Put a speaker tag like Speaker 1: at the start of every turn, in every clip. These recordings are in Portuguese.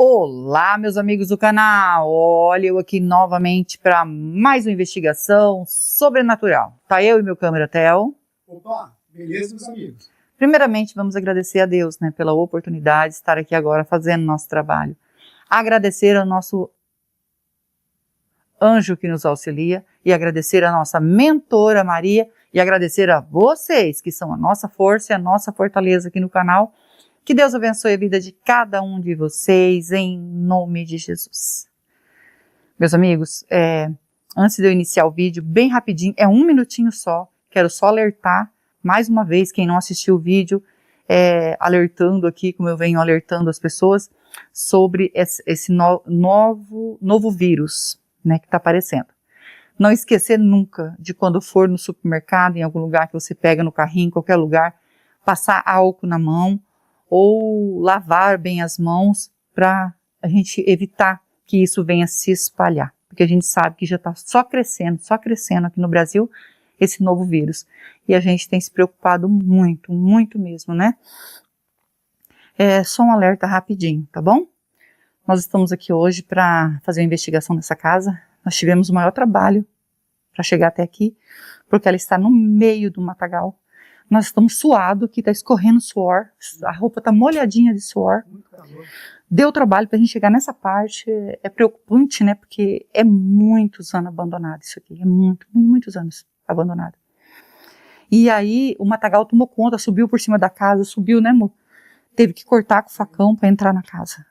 Speaker 1: Olá, meus amigos do canal, olha eu aqui novamente para mais uma investigação sobrenatural. Tá eu e meu câmera Theo.
Speaker 2: Opa, beleza, meus amigos?
Speaker 1: Primeiramente, vamos agradecer a Deus, né, pela oportunidade de estar aqui agora fazendo nosso trabalho. Agradecer ao nosso anjo que nos auxilia e agradecer a nossa mentora Maria e agradecer a vocês que são a nossa força e a nossa fortaleza aqui no canal. Que Deus abençoe a vida de cada um de vocês, em nome de Jesus. Meus amigos, antes de eu iniciar o vídeo, bem rapidinho, é 1 minutinho só, quero só alertar, mais uma vez, quem não assistiu o vídeo, alertando aqui, como eu venho alertando as pessoas, sobre esse novo vírus, né, que está aparecendo. Não esquecer nunca de quando for no supermercado, em algum lugar que você pega no carrinho, em qualquer lugar, passar álcool na mão, ou lavar bem as mãos para a gente evitar que isso venha se espalhar. Porque a gente sabe que já está só crescendo aqui no Brasil esse novo vírus. E a gente tem se preocupado muito, muito mesmo, né? Só um alerta rapidinho, tá bom? Nós estamos aqui hoje para fazer uma investigação nessa casa. Nós tivemos o maior trabalho para chegar até aqui, porque ela está no meio do matagal. Nós estamos suados, aqui está escorrendo suor, a roupa está molhadinha de suor. Deu trabalho para a gente chegar nessa parte, é preocupante, né, porque é muitos anos abandonado isso aqui, é muitos anos abandonado. E aí o matagal tomou conta, subiu por cima da casa, subiu, né, amor? Teve que cortar com o facão para entrar na casa.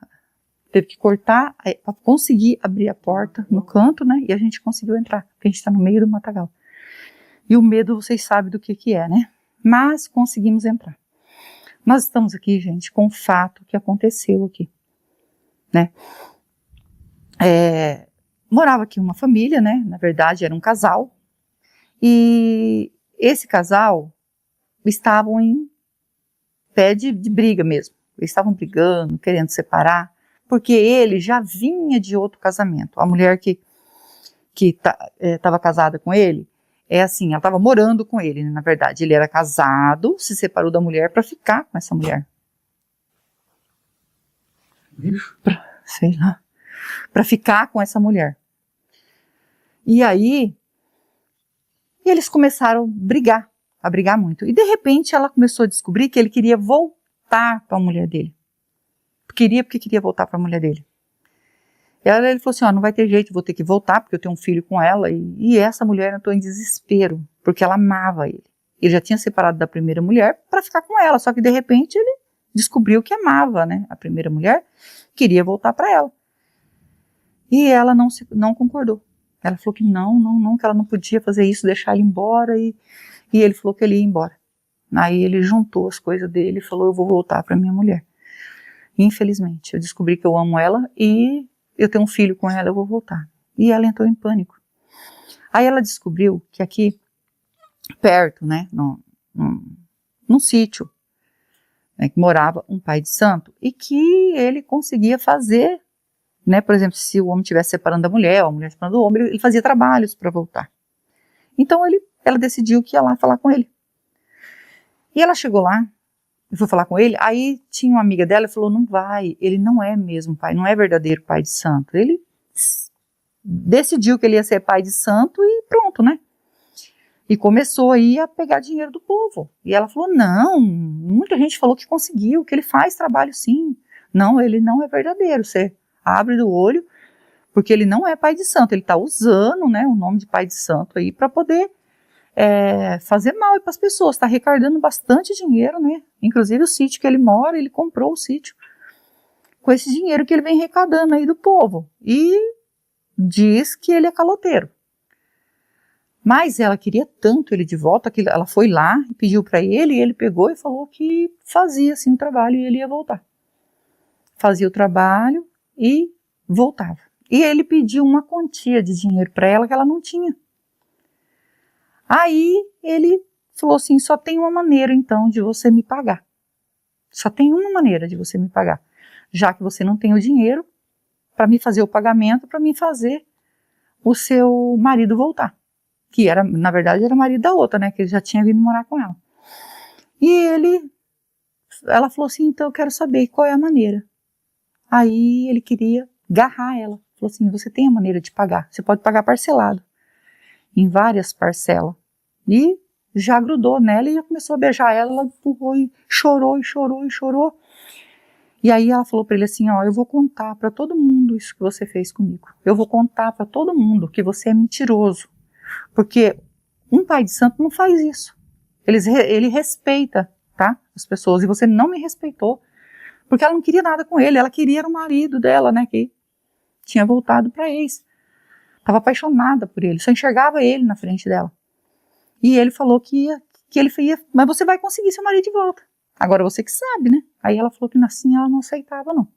Speaker 1: Teve que cortar para conseguir abrir a porta no canto, né, e a gente conseguiu entrar, porque a gente está no meio do matagal. E o medo, vocês sabem do que é, né? Mas conseguimos entrar. Nós estamos aqui, gente, com um fato que aconteceu aqui, né? Morava aqui uma família, né? Na verdade, era um casal. E esse casal estavam em pé de briga mesmo. Eles estavam brigando, querendo separar, porque ele já vinha de outro casamento. A mulher que estava casada com ele, assim, ela estava morando com ele, né? Na verdade, ele era casado, se separou da mulher para ficar com essa mulher. Para ficar com essa mulher. E aí, eles começaram a brigar muito. E de repente ela começou a descobrir que ele queria voltar para a mulher dele. Porque queria voltar para a mulher dele. Ele falou assim, não vai ter jeito, vou ter que voltar, porque eu tenho um filho com ela, e essa mulher entrou em desespero, porque ela amava ele. Ele já tinha separado da primeira mulher para ficar com ela, só que de repente ele descobriu que amava, né, a primeira mulher, queria voltar para ela. E ela não concordou. Ela falou que não, que ela não podia fazer isso, deixar ele embora, e ele falou que ele ia embora. Aí ele juntou as coisas dele e falou, eu vou voltar para minha mulher. Infelizmente, eu descobri que eu amo ela e eu tenho um filho com ela, eu vou voltar. E ela entrou em pânico. Aí ela descobriu que aqui, perto, né, num sítio, né, que morava um pai de santo, e que ele conseguia fazer, né, por exemplo, se o homem estivesse separando da mulher, ou a mulher separando do homem, ele fazia trabalhos para voltar. Então ela decidiu que ia lá falar com ele. E ela chegou lá, e foi falar com ele, aí tinha uma amiga dela e falou, não vai, ele não é mesmo pai, não é verdadeiro pai de santo. Ele decidiu que ele ia ser pai de santo e pronto, né? E começou aí a pegar dinheiro do povo. E ela falou, não, muita gente falou que conseguiu, que ele faz trabalho sim. Não, ele não é verdadeiro, você abre do olho, porque ele não é pai de santo, ele está usando, né, o nome de pai de santo aí para poder fazer mal para as pessoas, está arrecadando bastante dinheiro, né? Inclusive o sítio que ele mora, ele comprou o sítio com esse dinheiro que ele vem arrecadando aí do povo. E diz que ele é caloteiro. Mas ela queria tanto ele de volta, que ela foi lá e pediu para ele, e ele pegou e falou que fazia assim o trabalho e ele ia voltar. Fazia o trabalho e voltava. E ele pediu uma quantia de dinheiro para ela que ela não tinha. Aí ele falou assim, só tem uma maneira então de você me pagar. Só tem uma maneira de você me pagar. Já que você não tem o dinheiro para me fazer o pagamento, para me fazer o seu marido voltar. Que era, na verdade, era marido da outra, né? Que ele já tinha vindo morar com ela. E ela falou assim, então eu quero saber qual é a maneira. Aí ele queria agarrar ela. Falou assim, você tem a maneira de pagar. Você pode pagar parcelado. Em várias parcelas. E já grudou nela e já começou a beijar ela. Ela empurrou e chorou, e chorou, e chorou. E aí ela falou para ele assim, ó, eu vou contar para todo mundo isso que você fez comigo. Eu vou contar para todo mundo que você é mentiroso. Porque um pai de santo não faz isso. Ele respeita, tá, as pessoas. E você não me respeitou. Porque ela não queria nada com ele. Ela queria era o marido dela, né, que tinha voltado para ex. Estava apaixonada por ele. Só enxergava ele na frente dela. E ele falou que ele ia, mas você vai conseguir seu marido de volta. Agora você que sabe, né? Aí ela falou que assim ela não aceitava, não.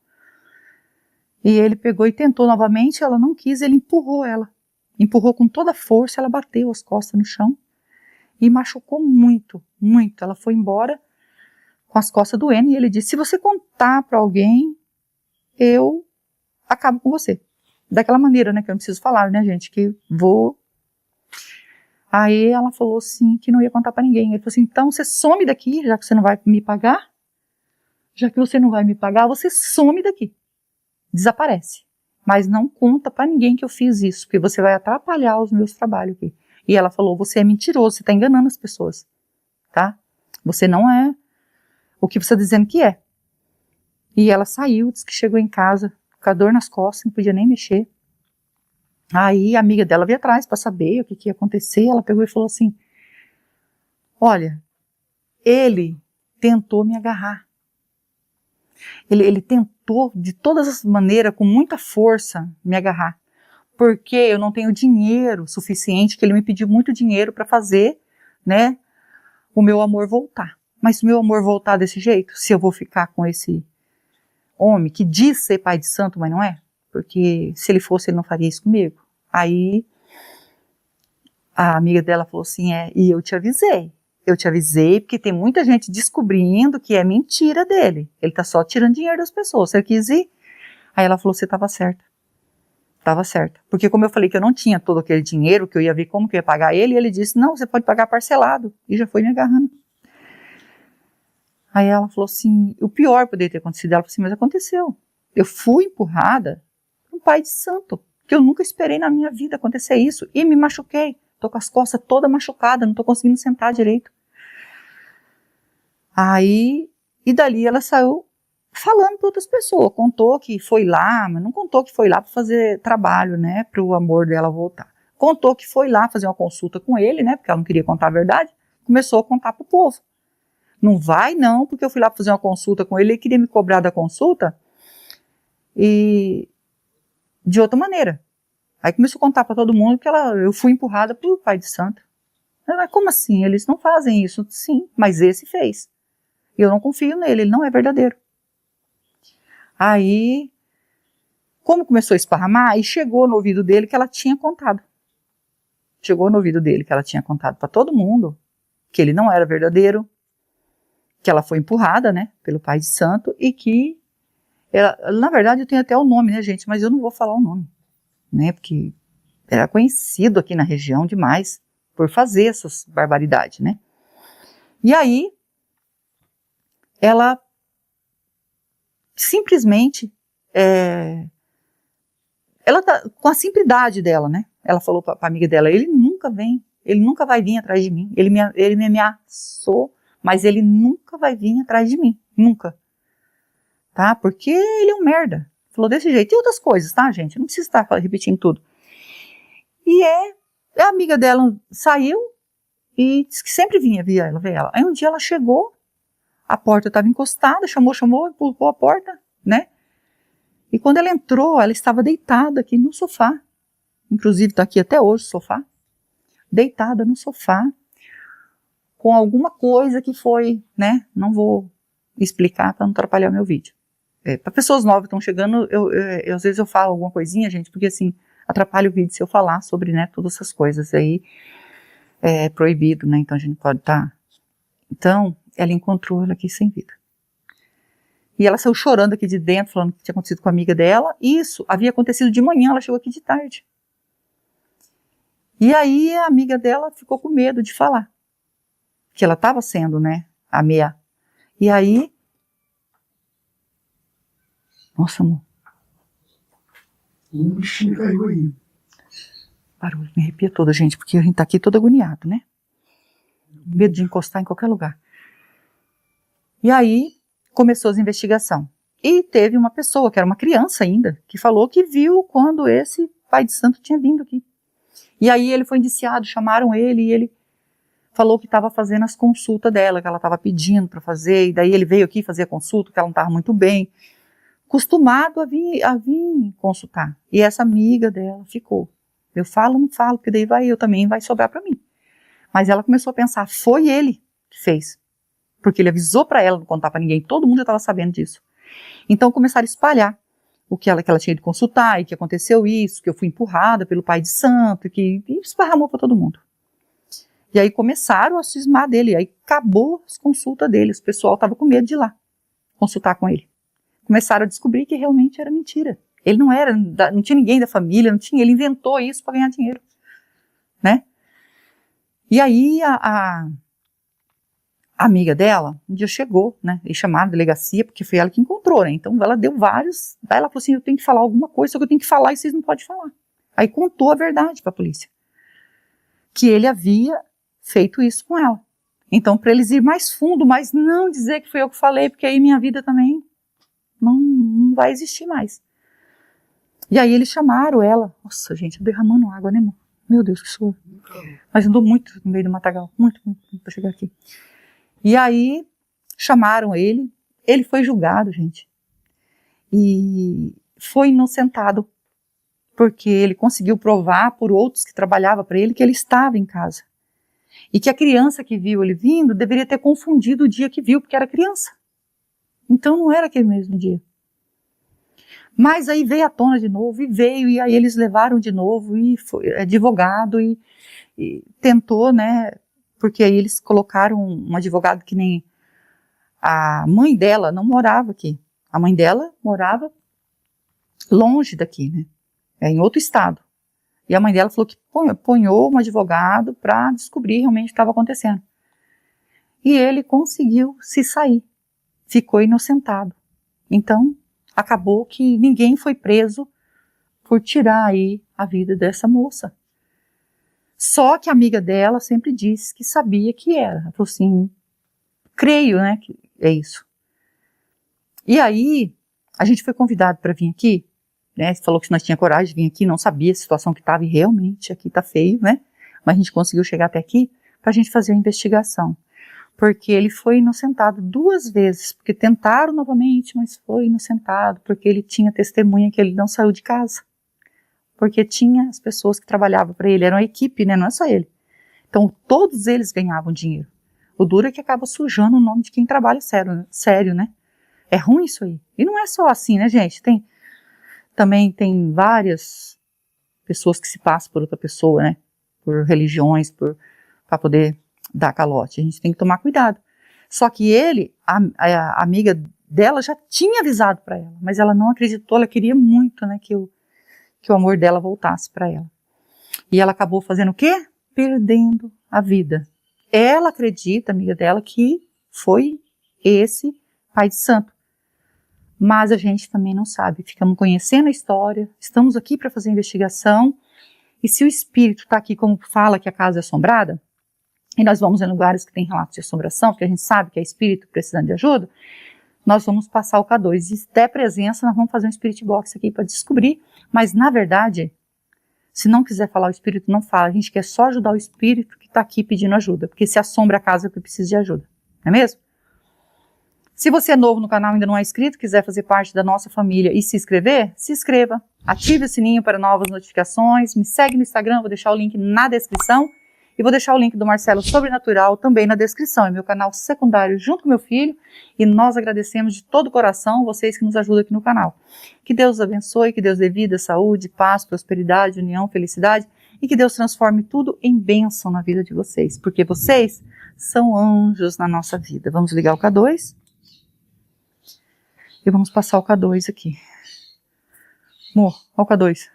Speaker 1: E ele pegou e tentou novamente, ela não quis, ele empurrou ela. Empurrou com toda a força, ela bateu as costas no chão e machucou muito, muito. Ela foi embora com as costas doendo e ele disse, se você contar para alguém, eu acabo com você. Daquela maneira, né, que eu não preciso falar, né, gente, que vou... Aí ela falou assim, que não ia contar pra ninguém. Ele falou assim, então você some daqui, já que você não vai me pagar. Já que você não vai me pagar, você some daqui. Desaparece. Mas não conta pra ninguém que eu fiz isso, porque você vai atrapalhar os meus trabalhos aqui. E ela falou, você é mentiroso, você tá enganando as pessoas. Tá? Você não é o que você tá dizendo que é. E ela saiu, disse que chegou em casa com a dor nas costas, não podia nem mexer. Aí a amiga dela veio atrás para saber o que ia acontecer. Ela pegou e falou assim, olha, ele tentou me agarrar. Ele tentou de todas as maneiras, com muita força, me agarrar. Porque eu não tenho dinheiro suficiente, que ele me pediu muito dinheiro para fazer, né, o meu amor voltar. Mas se o meu amor voltar desse jeito, se eu vou ficar com esse homem que diz ser pai de santo, mas não é? Porque se ele fosse, ele não faria isso comigo. Aí a amiga dela falou assim, e eu te avisei porque tem muita gente descobrindo que é mentira dele, ele tá só tirando dinheiro das pessoas, você quis ir? Aí ela falou, você estava certa, porque como eu falei que eu não tinha todo aquele dinheiro, que eu ia ver como que eu ia pagar ele, e ele disse, não, você pode pagar parcelado, e já foi me agarrando. Aí ela falou assim, o pior poderia ter acontecido, ela falou assim, mas aconteceu, eu fui empurrada por um pai de santo, que eu nunca esperei na minha vida acontecer isso, e me machuquei, tô com as costas todas machucadas, não tô conseguindo sentar direito. Aí, e dali ela saiu falando para outras pessoas, contou que foi lá, mas não contou que foi lá para fazer trabalho, né, para o amor dela voltar. Contou que foi lá fazer uma consulta com ele, né, porque ela não queria contar a verdade, começou a contar pro povo. Não vai não, porque eu fui lá fazer uma consulta com ele, ele queria me cobrar da consulta, e de outra maneira. Aí começou a contar para todo mundo que eu fui empurrada por pai de santo. Mas como assim? Eles não fazem isso? Sim, mas esse fez. Eu não confio nele, ele não é verdadeiro. Aí, como começou a esparramar, aí chegou no ouvido dele que ela tinha contado. Chegou no ouvido dele que ela tinha contado para todo mundo que ele não era verdadeiro, que ela foi empurrada, né, pelo pai de santo e que, na verdade eu tenho até o nome, né, gente, mas eu não vou falar o nome, né, porque era conhecido aqui na região demais por fazer essas barbaridades, né. E aí, ela simplesmente, ela tá com a simplicidade dela, né, ela falou para a amiga dela, ele nunca vai vir atrás de mim, ele me ameaçou, mas ele nunca vai vir atrás de mim, nunca, tá, porque ele é um merda, falou desse jeito, e outras coisas, tá, gente, não precisa estar repetindo tudo. E a amiga dela saiu e disse que sempre vinha ver ela. Aí um dia ela chegou, a porta estava encostada, chamou, empurrou a porta, né? E quando ela entrou, ela estava deitada aqui no sofá. Inclusive está aqui até hoje o sofá. Deitada no sofá, com alguma coisa que foi, né? Não vou explicar para não atrapalhar o meu vídeo. Para pessoas novas que estão chegando, às vezes eu falo alguma coisinha, gente, porque assim, atrapalha o vídeo se eu falar sobre, né, todas essas coisas aí. É proibido, né? Então a gente pode estar... Então, ela encontrou ela aqui sem vida. E ela saiu chorando aqui de dentro, falando que tinha acontecido com a amiga dela. Isso havia acontecido de manhã, ela chegou aqui de tarde. E aí a amiga dela ficou com medo de falar. Que ela estava sendo, né, a meia. E aí... Nossa, amor.
Speaker 2: Um bichinho caiu aí.
Speaker 1: Barulho, me arrepia toda, gente, porque a gente tá aqui todo agoniado, né? Medo de encostar em qualquer lugar. E aí, começou as investigações. E teve uma pessoa, que era uma criança ainda, que falou que viu quando esse pai de santo tinha vindo aqui. E aí ele foi indiciado, chamaram ele e ele falou que estava fazendo as consultas dela, que ela estava pedindo para fazer, e daí ele veio aqui fazer a consulta, que ela não estava muito bem. Acostumado a vir consultar. E essa amiga dela ficou. Eu falo, não falo, porque daí eu também vai sobrar para mim. Mas ela começou a pensar, foi ele que fez. Porque ele avisou para ela não contar para ninguém, todo mundo já estava sabendo disso. Então começaram a espalhar o que ela tinha de consultar, e que aconteceu isso, que eu fui empurrada pelo pai de santo, e esparramou para todo mundo. E aí começaram a cismar dele, aí acabou as consultas dele, o pessoal estava com medo de ir lá consultar com ele. Começaram a descobrir que realmente era mentira. Ele não era, não tinha ninguém da família, ele inventou isso para ganhar dinheiro, né? E aí a amiga dela, um dia chegou, né, e chamaram a delegacia, porque foi ela que encontrou, né, então ela deu vários, daí ela falou assim, eu tenho que falar alguma coisa, só que eu tenho que falar e vocês não podem falar. Aí contou a verdade para a polícia, que ele havia feito isso com ela. Então, para eles ir mais fundo, mas não dizer que foi eu que falei, porque aí minha vida também não vai existir mais. E aí eles chamaram ela, nossa gente, derramando água, né, amor? Meu Deus, que suor. Mas andou muito no meio do matagal, muito para chegar aqui. E aí chamaram ele foi julgado, gente, e foi inocentado, porque ele conseguiu provar por outros que trabalhavam para ele que ele estava em casa. E que a criança que viu ele vindo deveria ter confundido o dia que viu, porque era criança. Então não era aquele mesmo dia. Mas aí veio à tona de novo, e aí eles levaram de novo, e foi advogado, e tentou, né, porque aí eles colocaram um advogado que nem a mãe dela não morava aqui. A mãe dela morava longe daqui, né, em outro estado. E a mãe dela falou que ponhou um advogado para descobrir realmente o que estava acontecendo. E ele conseguiu se sair, ficou inocentado. Então, acabou que ninguém foi preso por tirar aí a vida dessa moça. Só que a amiga dela sempre disse que sabia que era. Ela falou assim, creio, né, que é isso. E aí, a gente foi convidado para vir aqui, né, falou que nós tinha coragem de vir aqui, não sabia a situação que estava, e realmente aqui está feio, né, mas a gente conseguiu chegar até aqui para a gente fazer a investigação. Porque ele foi inocentado 2 vezes, porque tentaram novamente, mas foi inocentado, porque ele tinha testemunha que ele não saiu de casa. Porque tinha as pessoas que trabalhavam para ele, era uma equipe, né, não é só ele. Então todos eles ganhavam dinheiro. O duro é que acaba sujando o nome de quem trabalha sério, né. É ruim isso aí. E não é só assim, né, gente, também tem várias pessoas que se passam por outra pessoa, né, por religiões, para poder dar calote. A gente tem que tomar cuidado. Só que a amiga dela já tinha avisado para ela, mas ela não acreditou, ela queria muito, né, que o amor dela voltasse para ela. E ela acabou fazendo o quê? Perdendo a vida. Ela acredita, amiga dela, que foi esse pai de santo. Mas a gente também não sabe. Ficamos conhecendo a história, estamos aqui para fazer investigação, e se o espírito está aqui, como fala que a casa é assombrada, e nós vamos em lugares que tem relatos de assombração, porque a gente sabe que é espírito precisando de ajuda, nós vamos passar o K2. E se der presença, nós vamos fazer um spirit box aqui para descobrir. Mas, na verdade, se não quiser falar o espírito, não fala. A gente quer só ajudar o espírito que está aqui pedindo ajuda. Porque se assombra a casa, porque precisa de ajuda. Não é mesmo? Se você é novo no canal e ainda não é inscrito, quiser fazer parte da nossa família e se inscrever, se inscreva. Ative o sininho para novas notificações. Me segue no Instagram, vou deixar o link na descrição. E vou deixar o link do Marcelo Sobrenatural também na descrição. É meu canal secundário junto com meu filho. E nós agradecemos de todo o coração vocês que nos ajudam aqui no canal. Que Deus os abençoe, que Deus dê vida, saúde, paz, prosperidade, união, felicidade. E que Deus transforme tudo em bênção na vida de vocês. Porque vocês são anjos na nossa vida. Vamos ligar o K2. E vamos passar o K2 aqui. Amor, olha o K2.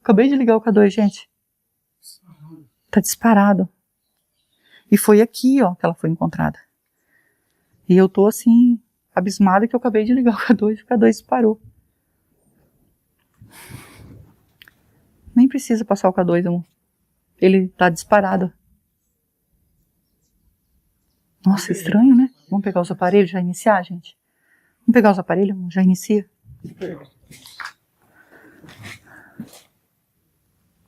Speaker 1: Acabei de ligar o K2, gente. Tá disparado. E foi aqui, ó, que ela foi encontrada. E eu tô assim, abismada que eu acabei de ligar o K2 e o K2 disparou. precisa passar o K2, amor. Ele tá disparado. Nossa, estranho, né? Vamos pegar os aparelhos e já iniciar, gente? Vamos pegar os aparelhos, amor? Já inicia?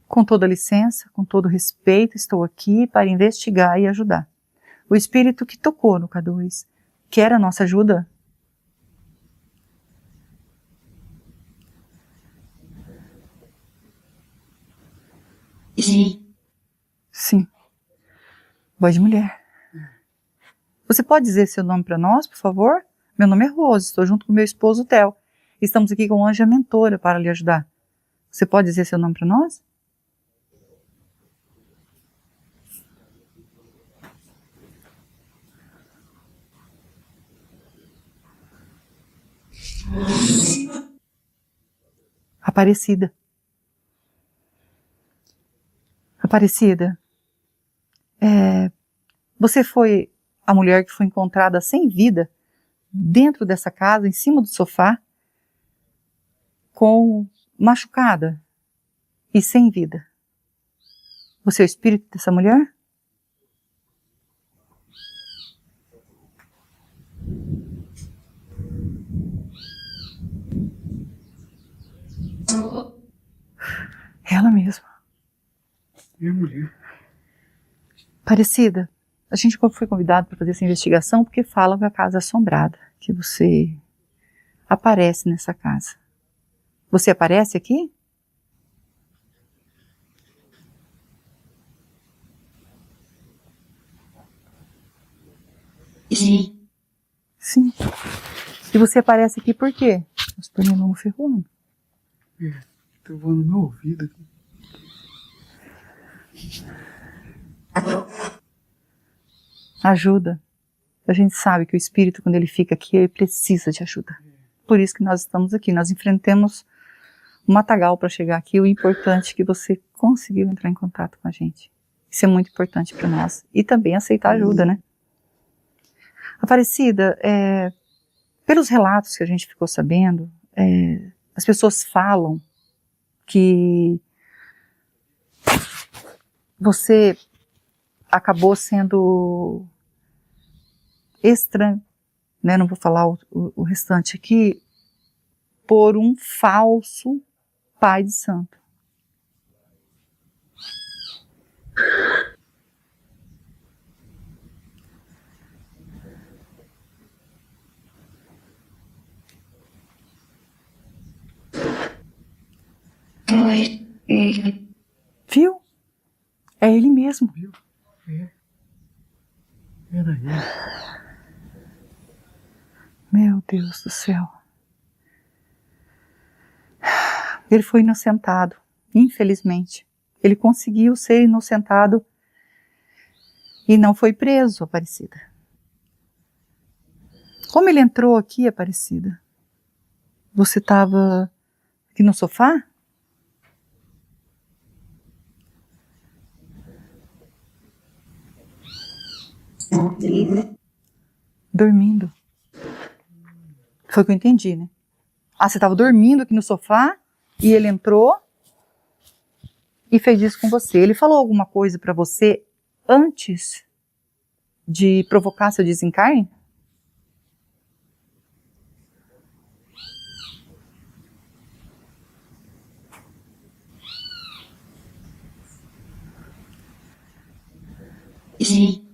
Speaker 1: Com toda licença, com todo respeito, estou aqui para investigar e ajudar. O espírito que tocou no K2 quer a nossa ajuda? Sim. Voz de mulher. Você pode dizer seu nome para nós, por favor? Meu nome é Rose, estou junto com meu esposo Theo. Estamos aqui com a Anja Mentora para lhe ajudar. Você pode dizer seu nome para nós? Aparecida. Aparecida. Você foi a mulher que foi encontrada sem vida dentro dessa casa, em cima do sofá, machucada e sem vida. Você é o espírito dessa mulher? Ela mesma.
Speaker 2: Minha mulher.
Speaker 1: Aparecida, a gente foi convidado para fazer essa investigação porque fala que a casa é assombrada, que você aparece nessa casa. Você aparece aqui?
Speaker 3: Sim.
Speaker 1: Sim. E você aparece aqui por quê? Os pernilongos ferrando.
Speaker 2: Tô voando no meu ouvido aqui.
Speaker 1: Ajuda. A gente sabe que o espírito, quando ele fica aqui, ele precisa de ajuda. Por isso que nós estamos aqui. Nós enfrentamos um matagal para chegar aqui. O importante é que você conseguiu entrar em contato com a gente. Isso é muito importante para nós. E também aceitar ajuda, né? Aparecida, pelos relatos que a gente ficou sabendo, as pessoas falam que você acabou sendo estranho, né? Não vou falar o restante aqui, por um falso pai de santo. Viu? É ele mesmo.
Speaker 2: Viu? Era ele.
Speaker 1: Meu Deus do céu. Ele foi inocentado, infelizmente. Ele conseguiu ser inocentado e não foi preso, Aparecida. Como ele entrou aqui, Aparecida? Você estava aqui no sofá? Dormindo. Foi o que eu entendi, né? Ah, você estava dormindo aqui no sofá e ele entrou e fez isso com você. Ele falou alguma coisa para você antes de provocar seu desencarne?
Speaker 3: Sim.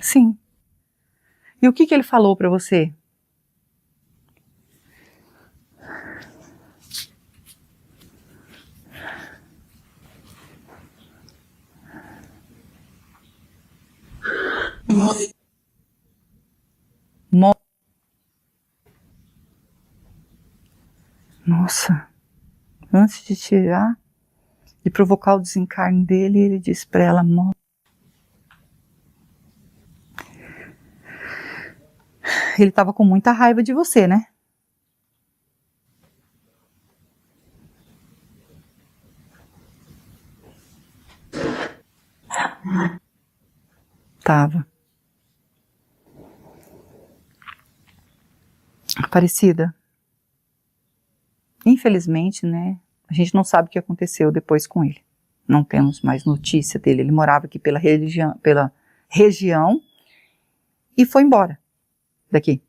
Speaker 1: Sim. E o que ele falou para você? Nossa. Antes de tirar, de provocar o desencarne dele, ele disse para ela: morre. Ele estava com muita raiva de você, né? Tava. Aparecida. Infelizmente, né? A gente não sabe o que aconteceu depois com ele. Não temos mais notícia dele. Ele morava aqui pela região e foi embora daqui.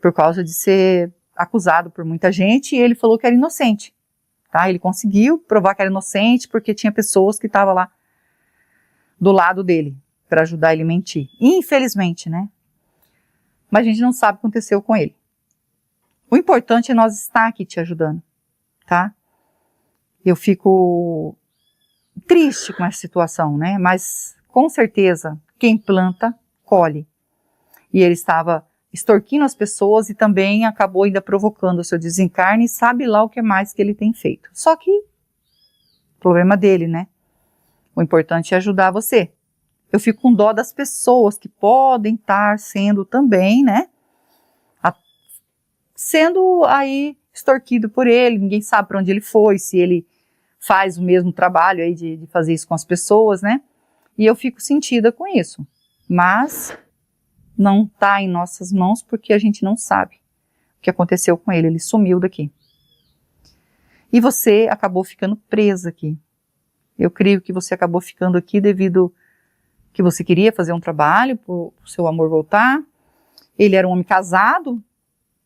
Speaker 1: Por causa de ser acusado por muita gente, e ele falou que era inocente. Tá? Ele conseguiu provar que era inocente porque tinha pessoas que estavam lá do lado dele para ajudar ele a mentir. Infelizmente, né? Mas a gente não sabe o que aconteceu com ele. O importante é nós estar aqui te ajudando, tá? Eu fico triste com essa situação, né? Mas, com certeza, quem planta, colhe. E ele estava extorquindo as pessoas e também acabou ainda provocando o seu desencarne e sabe lá o que mais que ele tem feito. Só que, problema dele, né? O importante é ajudar você. Eu fico com dó das pessoas que podem estar sendo também, né? Sendo aí extorquido por ele, ninguém sabe para onde ele foi, se ele faz o mesmo trabalho aí de fazer isso com as pessoas, né? E eu fico sentida com isso. Mas não está em nossas mãos porque a gente não sabe o que aconteceu com ele. Ele sumiu daqui. E você acabou ficando presa aqui. Eu creio que você acabou ficando aqui devido que você queria fazer um trabalho para o seu amor voltar. Ele era um homem casado.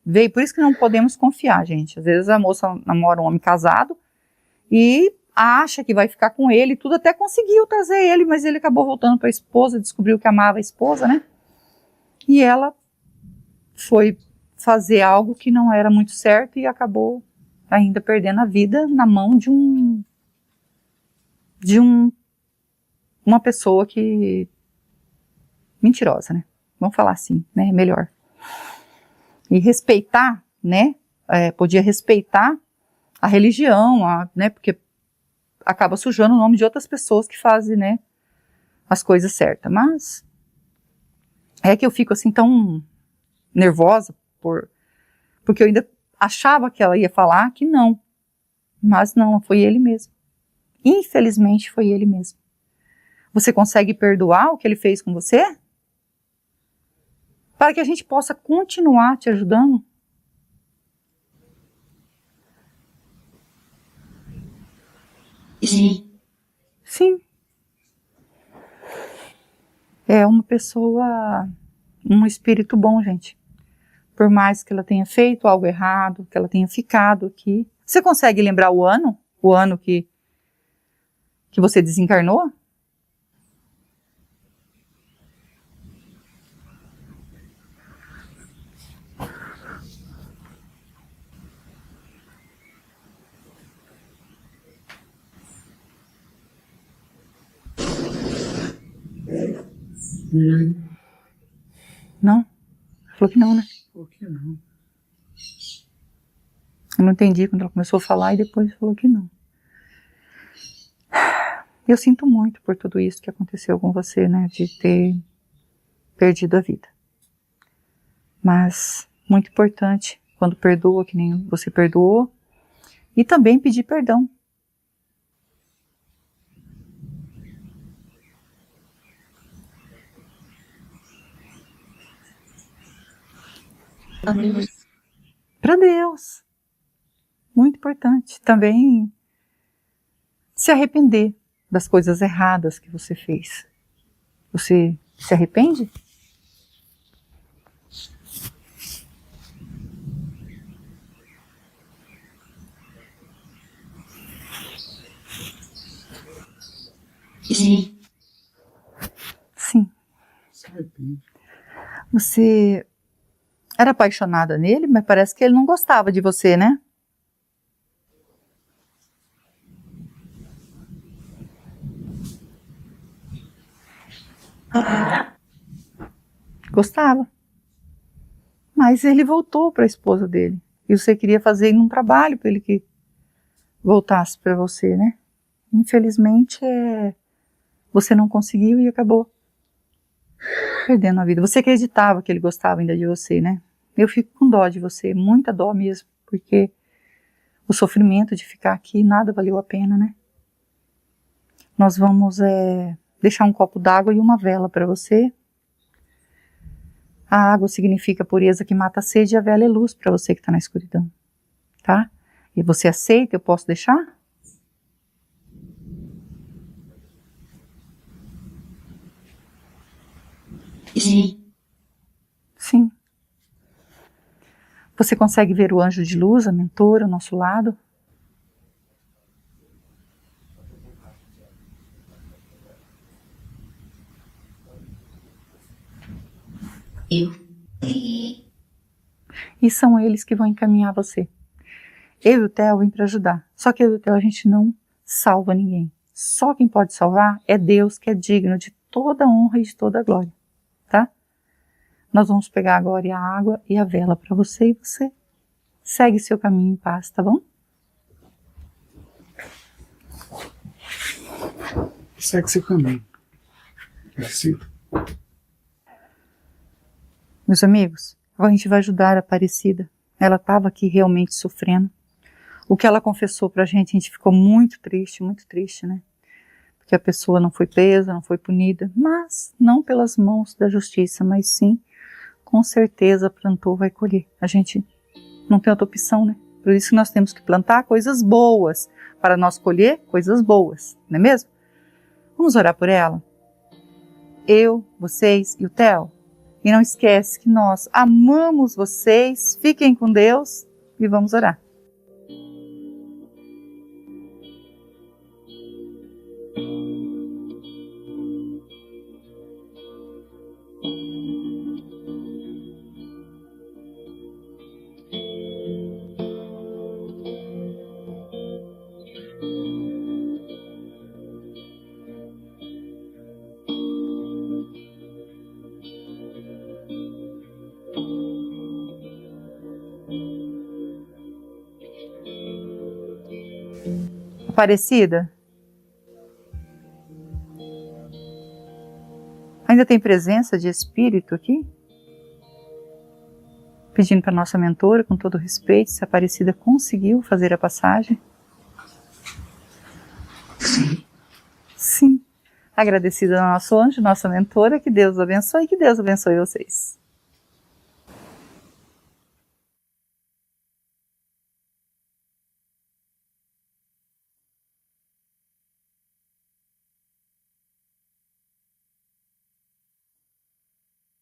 Speaker 1: Veio, por isso que não podemos confiar, gente. Às vezes a moça namora um homem casado e acha que vai ficar com ele, tudo, até conseguiu trazer ele, mas ele acabou voltando para a esposa, descobriu que amava a esposa, né? E ela foi fazer algo que não era muito certo e acabou ainda perdendo a vida na mão de uma pessoa que mentirosa, né? Vamos falar assim, né? Melhor. E respeitar, né? Podia respeitar a religião, né? Porque acaba sujando o nome de outras pessoas que fazem, né? As coisas certas. Mas é que eu fico assim tão nervosa porque eu ainda achava que ela ia falar que não. Mas não, foi ele mesmo. Infelizmente foi ele mesmo. Você consegue perdoar o que ele fez com você? Para que a gente possa continuar te ajudando?
Speaker 3: Sim.
Speaker 1: Sim. É uma pessoa, um espírito bom, gente. Por mais que ela tenha feito algo errado, que ela tenha ficado aqui. Você consegue lembrar o ano? O ano que você desencarnou? Não? Falou que não, né?
Speaker 2: Por que não?
Speaker 1: Eu não entendi quando ela começou a falar e depois falou que não. Eu sinto muito por tudo isso que aconteceu com você, né? De ter perdido a vida. Mas, muito importante, quando perdoa, que nem você perdoou, e também pedir perdão. Para Deus. Muito importante. Também se arrepender das coisas erradas que você fez. Você se arrepende?
Speaker 3: Sim.
Speaker 1: Sim.
Speaker 2: Se arrepende.
Speaker 1: Você era apaixonada nele, mas parece que ele não gostava de você, né? Gostava. Mas ele voltou para a esposa dele. E você queria fazer um trabalho para ele que voltasse para você, né? Infelizmente, você não conseguiu e acabou perdendo a vida. Você acreditava que ele gostava ainda de você, né? Eu fico com dó de você, muita dó mesmo, porque o sofrimento de ficar aqui, nada valeu a pena, né? Nós vamos deixar um copo d'água e uma vela para você. A água significa pureza que mata a sede e a vela é luz para você que está na escuridão, tá? E você aceita? Eu posso deixar? Sim. Você consegue ver o anjo de luz, a mentora, ao nosso lado? E são eles que vão encaminhar você. Eu e o Theo vim para ajudar. Só que eu e o Theo a gente não salva ninguém. Só quem pode salvar é Deus, que é digno de toda a honra e de toda a glória. Tá? Nós vamos pegar agora a água e a vela para você, e você segue seu caminho em paz, tá bom?
Speaker 2: Segue seu caminho. Aparecida.
Speaker 1: Meus amigos, agora a gente vai ajudar a Aparecida. Ela estava aqui realmente sofrendo. O que ela confessou pra gente ficou muito triste, né? Porque a pessoa não foi presa, não foi punida, mas não pelas mãos da justiça, mas sim, com certeza, plantou, vai colher. A gente não tem outra opção, né? Por isso que nós temos que plantar coisas boas, para nós colher coisas boas, não é mesmo? Vamos orar por ela? Eu, vocês e o Theo. E não esquece que nós amamos vocês, fiquem com Deus e vamos orar. Aparecida? Ainda tem presença de espírito aqui? Pedindo para nossa mentora, com todo respeito, se a Aparecida conseguiu fazer a passagem. Sim. Agradecida ao nosso anjo, nossa mentora, que Deus abençoe e que Deus abençoe vocês.